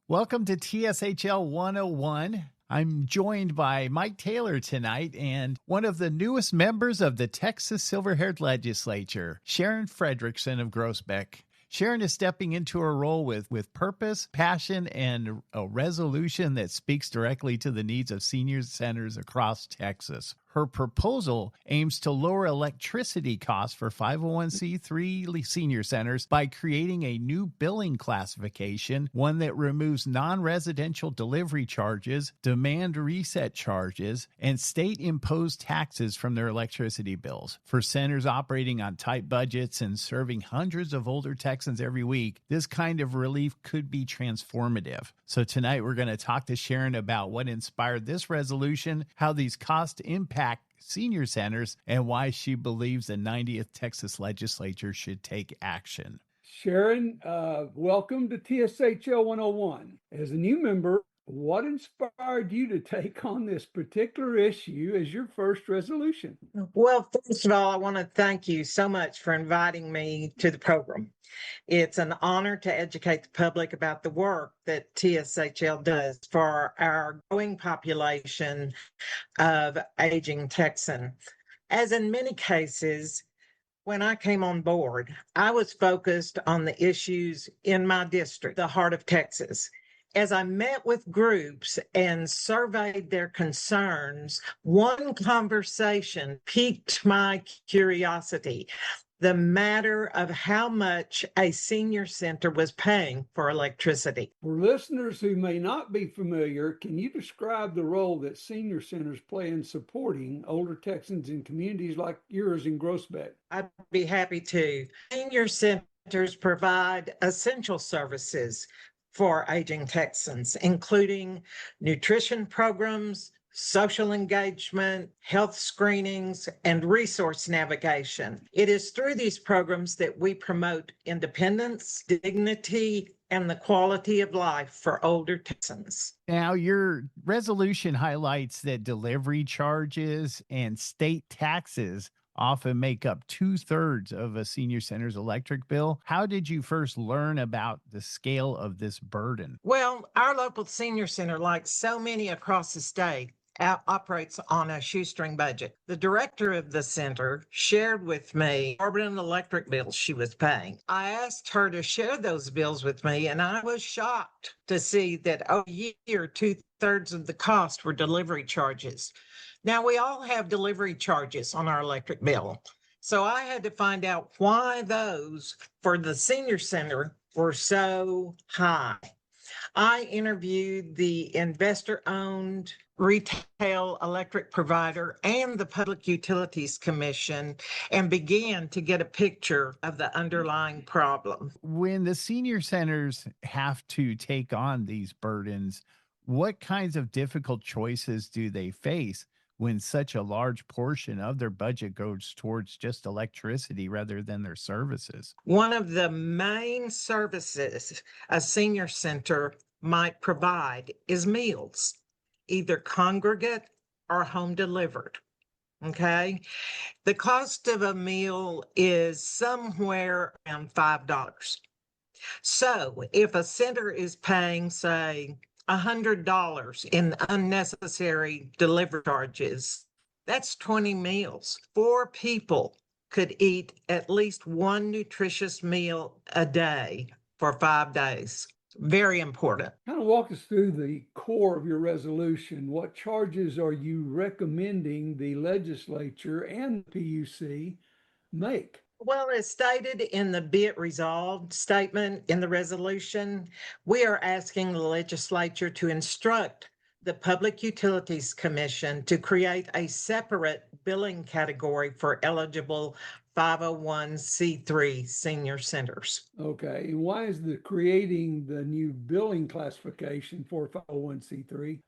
Welcome to TSHL 101. I'm joined by Mike Taylor tonight and one of the newest members of the Texas Silver Haired Legislature, Sharon Fredriksson of Groesbeck. Sharon is stepping into her role with purpose, passion, and a resolution that speaks directly to the needs of senior centers across Texas. Her proposal aims to lower electricity costs for 501c3 senior centers by creating a new billing classification, one that removes non-residential delivery charges, demand reset charges, and state-imposed taxes from their electricity bills. For centers operating on tight budgets and serving hundreds of older Texans every week, this kind of relief could be transformative. So tonight we're going to talk to Sharon about what inspired this resolution, how these costs impact senior centers, and why she believes the 90th Texas legislature should take action. Sharon, welcome to TSHL 101. As a new member, what inspired you to take on this particular issue as your first resolution? Well, first of all, I want to thank you so much for inviting me to the program. It's an honor to educate the public about the work that TSHL does for our growing population of aging Texan. As in many cases, when I came on board, I was focused on the issues in my district, the heart of Texas. As I met with groups and surveyed their concerns, one conversation piqued my curiosity: the matter of how much a senior center was paying for electricity. For listeners who may not be familiar, can you describe the role that senior centers play in supporting older Texans in communities like yours in Groesbeck? I'd be happy to. Senior centers provide essential services for aging Texans, including nutrition programs, social engagement, health screenings, and resource navigation. It is through these programs that we promote independence, dignity, and the quality of life for older Texans. Now, your resolution highlights that delivery charges and state taxes often make up 2/3 of a senior center's electric bill. How did you first learn about the scale of this burden? Well, our local senior center, like so many across the state, operates on a shoestring budget. The director of the center shared with me exorbitant electric bills she was paying. I asked her to share those bills with me, and I was shocked to see that over a year, 2/3 of the cost were delivery charges. Now, we all have delivery charges on our electric bill, so I had to find out why those for the senior center were so high. I interviewed the investor-owned retail electric provider and the Public Utilities Commission and began to get a picture of the underlying problem. When the senior centers have to take on these burdens, what kinds of difficult choices do they face when such a large portion of their budget goes towards just electricity rather than their services? One of the main services a senior center might provide is meals, either congregate or home delivered. Okay. The cost of a meal is somewhere around $5. So if a center is paying, say, $100 in unnecessary delivery charges, that's 20 meals. 4 people could eat at least one nutritious meal a day for 5 days. Very important. Kind of walk us through the core of your resolution. What charges are you recommending the legislature and the PUC make? Well, as stated in the Be It Resolved statement in the resolution, we are asking the legislature to instruct the Public Utilities Commission to create a separate billing category for eligible 501c3 senior centers. Okay, and why is creating the new billing classification for 501c3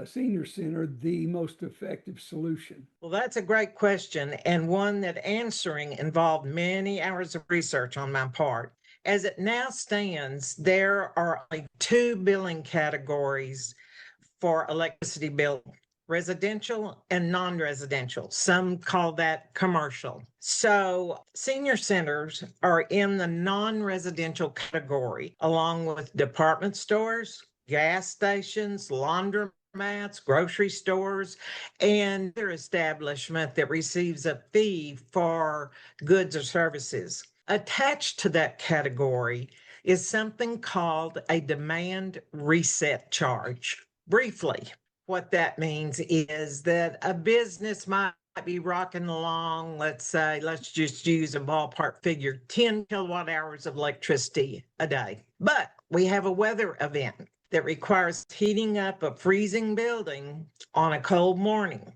senior center the most effective solution? Well, that's a great question, and one that answering involved many hours of research on my part. As it now stands, there are only 2 billing categories for electricity billing: residential and non-residential. Some call that commercial. So senior centers are in the non-residential category, along with department stores, gas stations, laundromats, grocery stores, and other establishment that receives a fee for goods or services. Attached to that category is something called a demand reset charge. Briefly, what that means is that a business might be rocking along, let's say, let's just use a ballpark figure, 10 kilowatt hours of electricity a day. But we have a weather event that requires heating up a freezing building on a cold morning.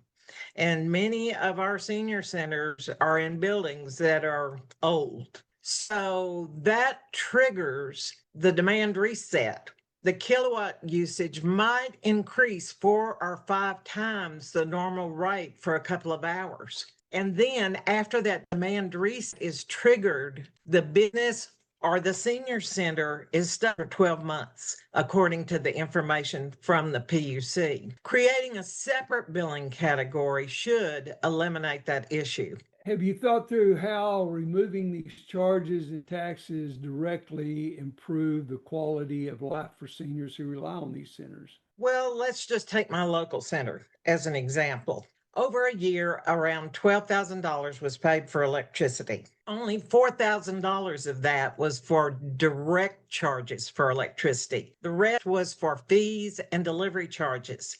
And many of our senior centers are in buildings that are old. So that triggers the demand reset. The kilowatt usage might increase 4 or 5 times the normal rate for a couple of hours. And then after that demand reset is triggered, the business or the senior center is stuck for 12 months, according to the information from the PUC. Creating a separate billing category should eliminate that issue. Have you thought through how removing these charges and taxes directly improve the quality of life for seniors who rely on these centers? Well, let's just take my local center as an example. Over a year, around $12,000 was paid for electricity. Only $4,000 of that was for direct charges for electricity. The rest was for fees and delivery charges.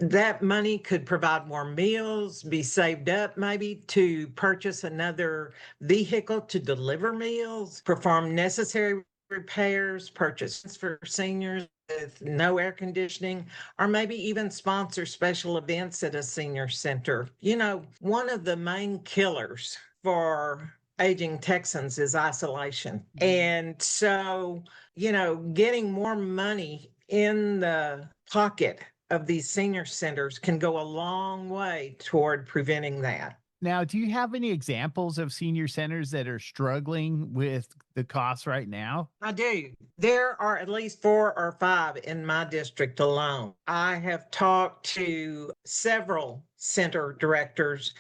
That money could provide more meals, be saved up maybe to purchase another vehicle to deliver meals, perform necessary repairs, purchases for seniors with no air conditioning, or maybe even sponsor special events at a senior center. You know, one of the main killers for aging Texans is isolation. And so, you know, getting more money in the pocket of these senior centers can go a long way toward preventing that. Now, do you have any examples of senior centers that are struggling with the costs right now? I do. There are at least 4 or 5 in my district alone. I have talked to several center directors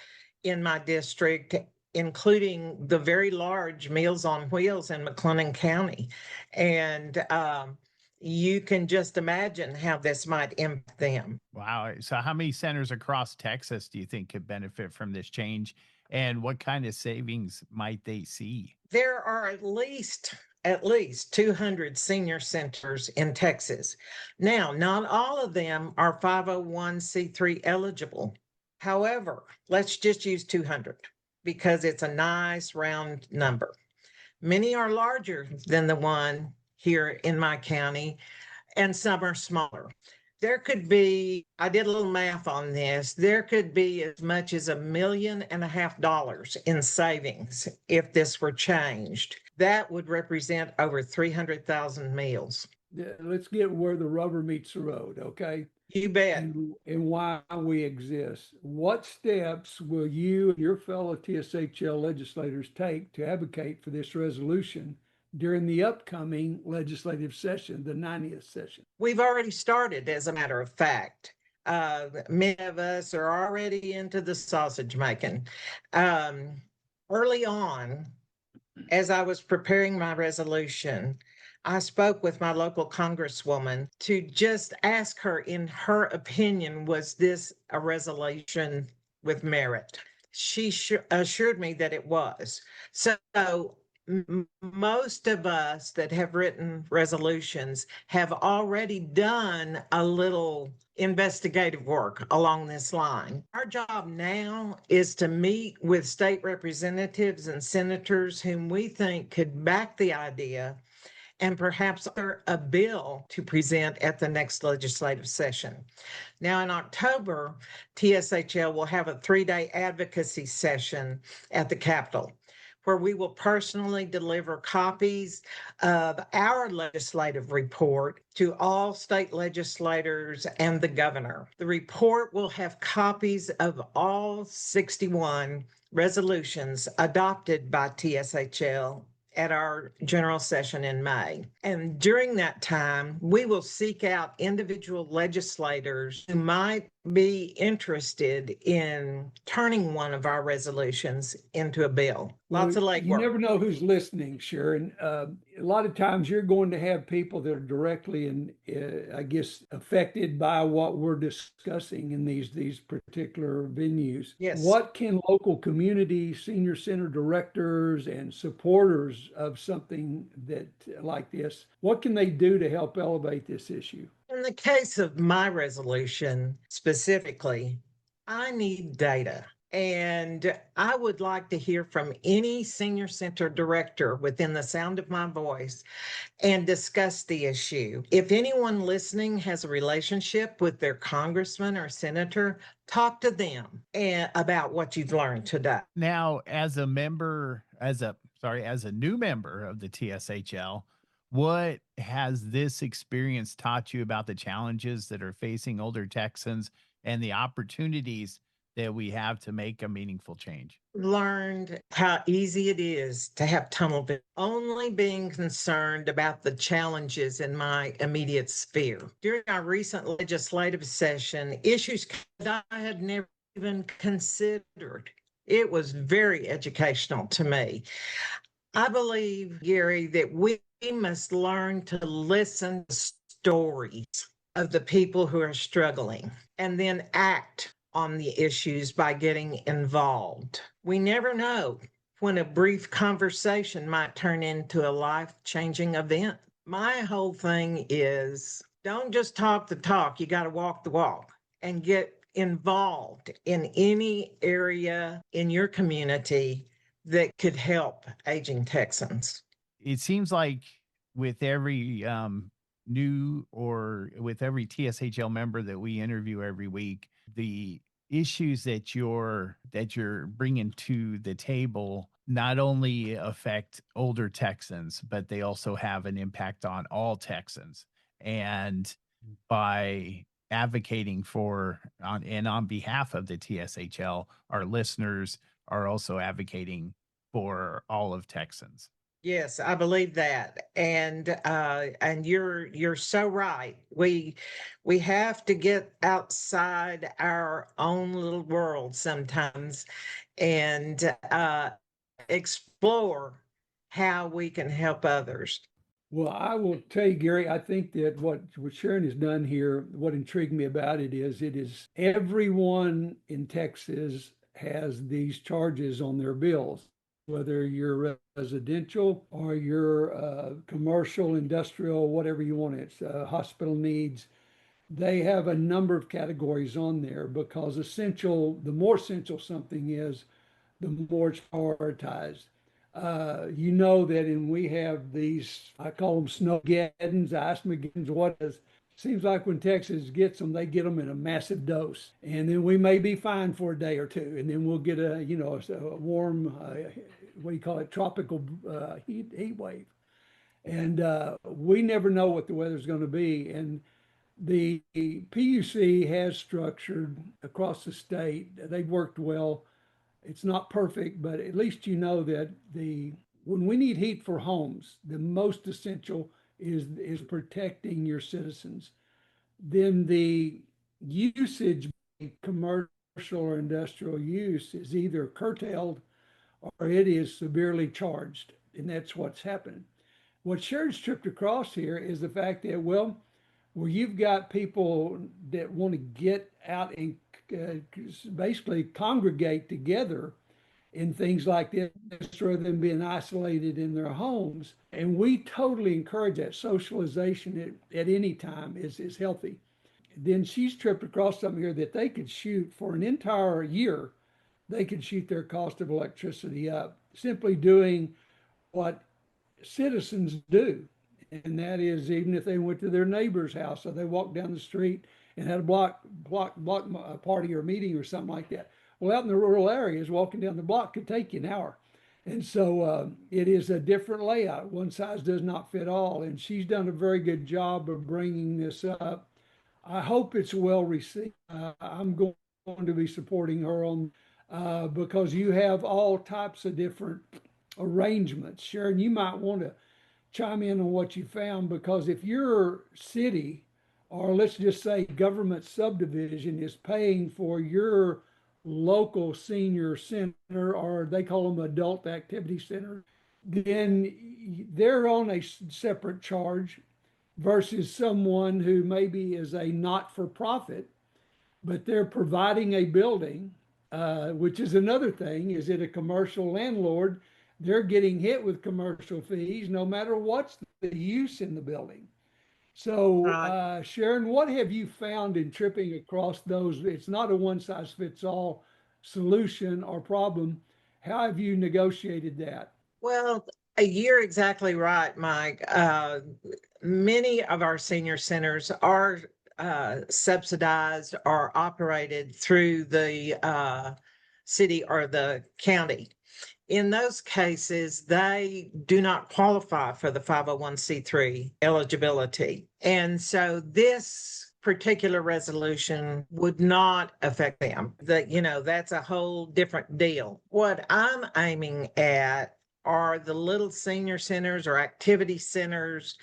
in my district, including the very large Meals on Wheels in McLennan County. And you can just imagine how this might impact them. Wow. So, how many centers across Texas do you think could benefit from this change? And what kind of savings might they see? There are at least 200 senior centers in Texas. Now, not all of them are 501c3 eligible. However, let's just use 200 because it's a nice round number. Many are larger than the one here in my county, and some are smaller. There could be, I did a little math on this, there could be as much as $1.5 million in savings if this were changed. That would represent over 300,000 meals. Yeah, let's get where the rubber meets the road, okay? You bet. And why we exist. What steps will you and your fellow TSHL legislators take to advocate for this resolution during the upcoming legislative session, the 90th session? We've already started, as a matter of fact. Many of us are already into the sausage making. Early on, as I was preparing my resolution, I spoke with my local congresswoman to just ask her, in her opinion, was this a resolution with merit? She assured me that it was. So most of us that have written resolutions have already done a little investigative work along this line. Our job now is to meet with state representatives and senators whom we think could back the idea and perhaps a bill to present at the next legislative session. Now, in October, TSHL will have a 3-day advocacy session at the Capitol, where we will personally deliver copies of our legislative report to all state legislators and the governor. The report will have copies of all 61 resolutions adopted by TSHL at our general session in May. And during that time, we will seek out individual legislators who might be interested in turning one of our resolutions into a bill. Lots of You legwork. never know who's listening, Sharon. A lot of times you're going to have people that are directly and I guess affected by what we're discussing in these particular venues. Yes. What can local community senior center directors and supporters of something that like this, what can they do to help elevate this issue? In the case of my resolution specifically, I need data. And I would like to hear from any senior center director within the sound of my voice and discuss the issue. If anyone listening has a relationship with their congressman or senator, talk to them about what you've learned today. Now, as a new member of the TSHL, what has this experience taught you about the challenges that are facing older Texans and the opportunities that we have to make a meaningful change? Learned how easy it is to have tunnel vision, only being concerned about the challenges in my immediate sphere. During our recent legislative session, issues that I had never even considered. It was very educational to me. I believe, Gary, that we must learn to listen to stories of the people who are struggling and then act on the issues by getting involved. We never know when a brief conversation might turn into a life-changing event. My whole thing is don't just talk the talk, you got to walk the walk and get involved in any area in your community that could help aging Texans. It seems like with every with every TSHL member that we interview every week, the issues that you're bringing to the table not only affect older Texans, but they also have an impact on all Texans. And by advocating on behalf of the TSHL, our listeners are also advocating for all of Texans. Yes, I believe that, and you're so right. We have to get outside our own little world sometimes, and explore how we can help others. Well, I will tell you, Gary, I think that what Sharon has done here, what intrigued me about it is everyone in Texas has these charges on their bills, whether you're residential or you're commercial, industrial, whatever you want. It's hospital needs. They have a number of categories on there because the more essential something is, the more it's prioritized. You know that, and we have these, I call them snowgeddons, icemageddons, what is. Seems like when Texas gets them, they get them in a massive dose. And then we may be fine for a day or two. And then we'll get a warm, what do you call it, tropical heat wave. And we never know what the weather's going to be. And the PUC has structured across the state. They've worked well. It's not perfect, but at least you know that when we need heat for homes, the most essential is protecting your citizens. Then the usage, commercial or industrial use, is either curtailed or it is severely charged, and that's what's happening. What Sharon's tripped across here is the fact that, well, where you've got people that want to get out and basically congregate together in things like this rather than being isolated in their homes. And we totally encourage that. Socialization at any time is healthy. Then she's tripped across something here that they could shoot for an entire year. They could shoot their cost of electricity up simply doing what citizens do. And that is, even if they went to their neighbor's house or they walked down the street and had a block party or meeting or something like that. Well, out in the rural areas, walking down the block could take you an hour. And so it is a different layout. One size does not fit all. And she's done a very good job of bringing this up. I hope it's well received. I'm going to be supporting her on because you have all types of different arrangements. Sharon, you might want to chime in on what you found, because if your city or let's just say government subdivision is paying for your local senior center, or they call them adult activity center, then they're on a separate charge versus someone who maybe is a not-for-profit, but they're providing a building, which is another thing. Is it a commercial landlord? They're getting hit with commercial fees no matter what's the use in the building. So, Right. Sharon, what have you found in tripping across those? It's not a one size fits all solution or problem. How have you negotiated that? Well, you're exactly right, Mike. Many of our senior centers are subsidized or operated through the city or the county. In those cases, they do not qualify for the 501c3 eligibility. And so this particular resolution would not affect them. That's a whole different deal. What I'm aiming at are the little senior centers or activity centers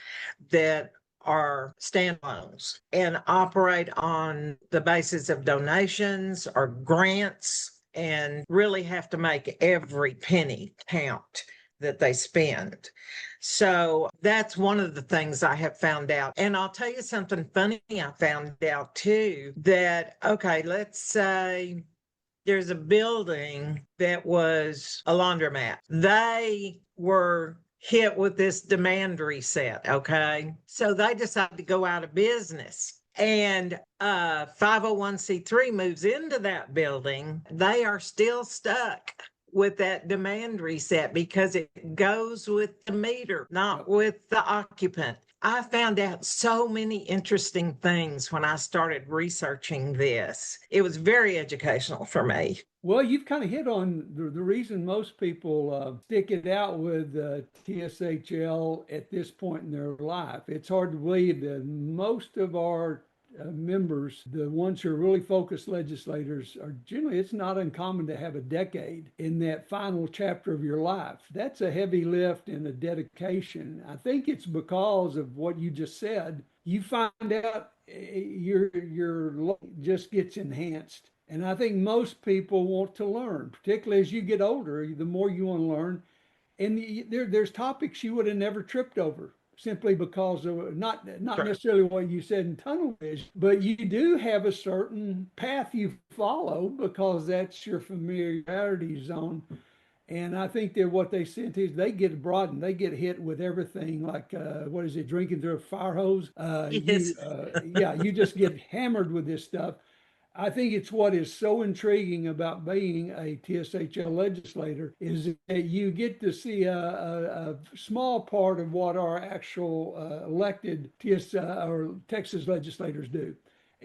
that are standalones and operate on the basis of donations or grants and really have to make every penny count that they spend. So that's one of the things I have found out. And I'll tell you something funny I found out too, that, okay, let's say there's a building that was a laundromat. They were hit with this demand reset, okay? So they decided to go out of business. And 501c3 moves into that building, they are still stuck with that demand reset because it goes with the meter, not with the occupant. I found out so many interesting things when I started researching this. It was very educational for me. Well, you've kind of hit on the reason most people stick it out with TSHL at this point in their life. It's hard to believe that most of our members, the ones who are really focused legislators, are generally, it's not uncommon to have a decade in that final chapter of your life. That's a heavy lift and a dedication. I think it's because of what you just said. You find out your life just gets enhanced. And I think most people want to learn, particularly as you get older, the more you want to learn. And there's topics you would have never tripped over simply because of not Sure. necessarily what you said in tunnel vision, but you do have a certain path you follow because that's your familiarity zone. And I think that what they sent is they get broadened, they get hit with everything like what is it, drinking through a fire hose? Yes. Yeah, you just get hammered with this stuff. I think it's what is so intriguing about being a TSHL legislator is that you get to see a small part of what our actual elected or Texas legislators do.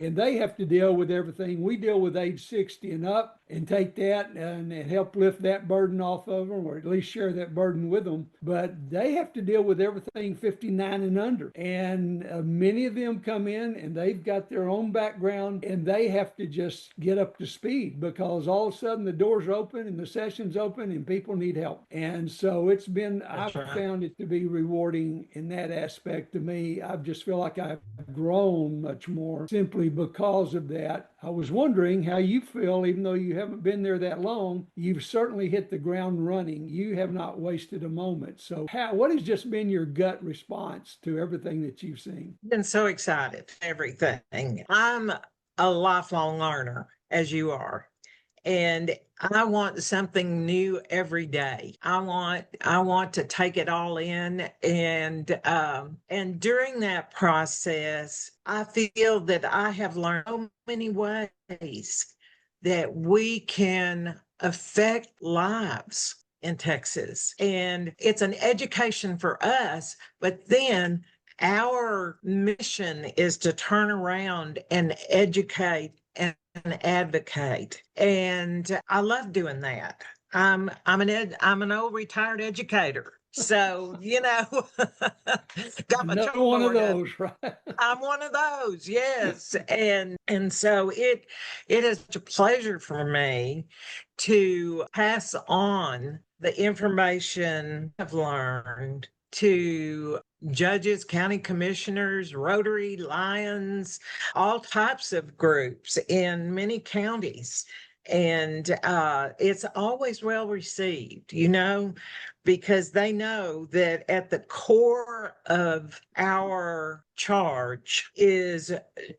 And they have to deal with everything. We deal with age 60 and up and take that and help lift that burden off of them, or at least share that burden with them. But they have to deal with everything 59 and under. And many of them come in and they've got their own background and they have to just get up to speed because all of a sudden the doors are open and the session's open and people need help. And so I've found it to be rewarding in that aspect to me. I just feel like I've grown much more simply because of that. I was wondering how you feel, even though you haven't been there that long, you've certainly hit the ground running. You have not wasted a moment. So what has just been your gut response to everything that you've seen? Been so excited, everything. I'm a lifelong learner, as you are. And I want something new every day. I want to take it all in, and during that process, I feel that I have learned so many ways that we can affect lives in Texas. And it's an education for us, but then our mission is to turn around and educate and advocate. And I love doing that. I'm an old retired educator. So, got my Another one of chalkboard up. those, right? I'm one of those, yes. And so it is a pleasure for me to pass on the information I've learned to judges, county commissioners, Rotary, Lions, all types of groups in many counties. And it's always well received, because they know that at the core of our charge is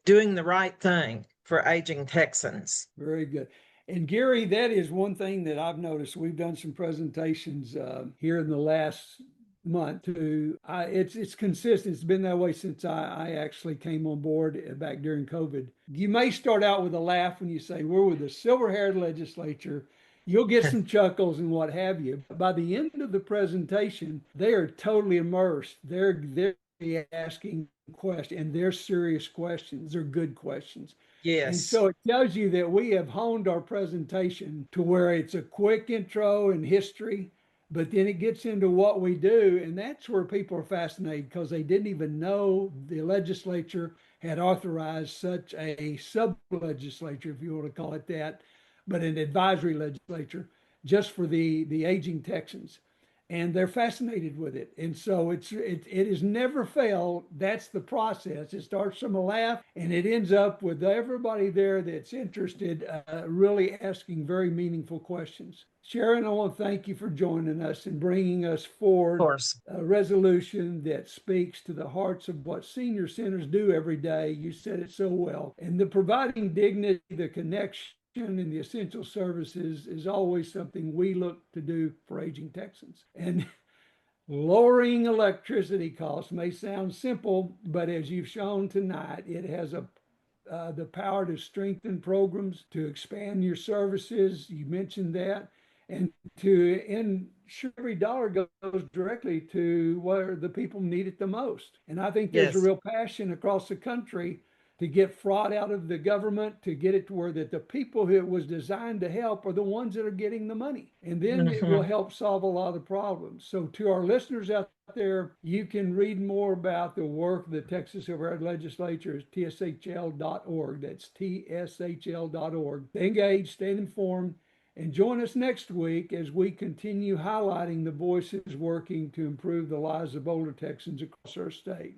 doing the right thing for aging Texans. Very good. And Gary, that is one thing that I've noticed. We've done some presentations here in the last month too. It's consistent. It's been that way since I actually came on board back during COVID. You may start out with a laugh when you say we're with the Silver Haired Legislature. You'll get some chuckles and what have you. By the end of the presentation, they are totally immersed. They're asking questions, and they're serious questions. They're good questions. Yes. And so it tells you that we have honed our presentation to where it's a quick intro and history, but then it gets into what we do. And that's where people are fascinated because they didn't even know the legislature had authorized such a sub-legislature, if you want to call it that, but an advisory legislature just for the aging Texans. And they're fascinated with it. And so it has never failed. That's the process. It starts from a laugh and it ends up with everybody there that's interested, really asking very meaningful questions. Sharon, I want to thank you for joining us and bringing us forward a resolution that speaks to the hearts of what senior centers do every day. You said it so well. And the providing dignity, the connection, and the essential services is always something we look to do for aging Texans. And lowering electricity costs may sound simple, but as you've shown tonight, it has the power to strengthen programs, to expand your services. You mentioned that, and to ensure every dollar goes directly to where the people need it the most. And I think there's a real passion across the country to get fraud out of the government, to get it to where that the people who it was designed to help are the ones that are getting the money. And then it will help solve a lot of the problems. So to our listeners out there, you can read more about the work of the Texas Silver Haired Legislature at TSHL.org. That's TSHL.org. Stay engaged, stay informed, and join us next week as we continue highlighting the voices working to improve the lives of older Texans across our state.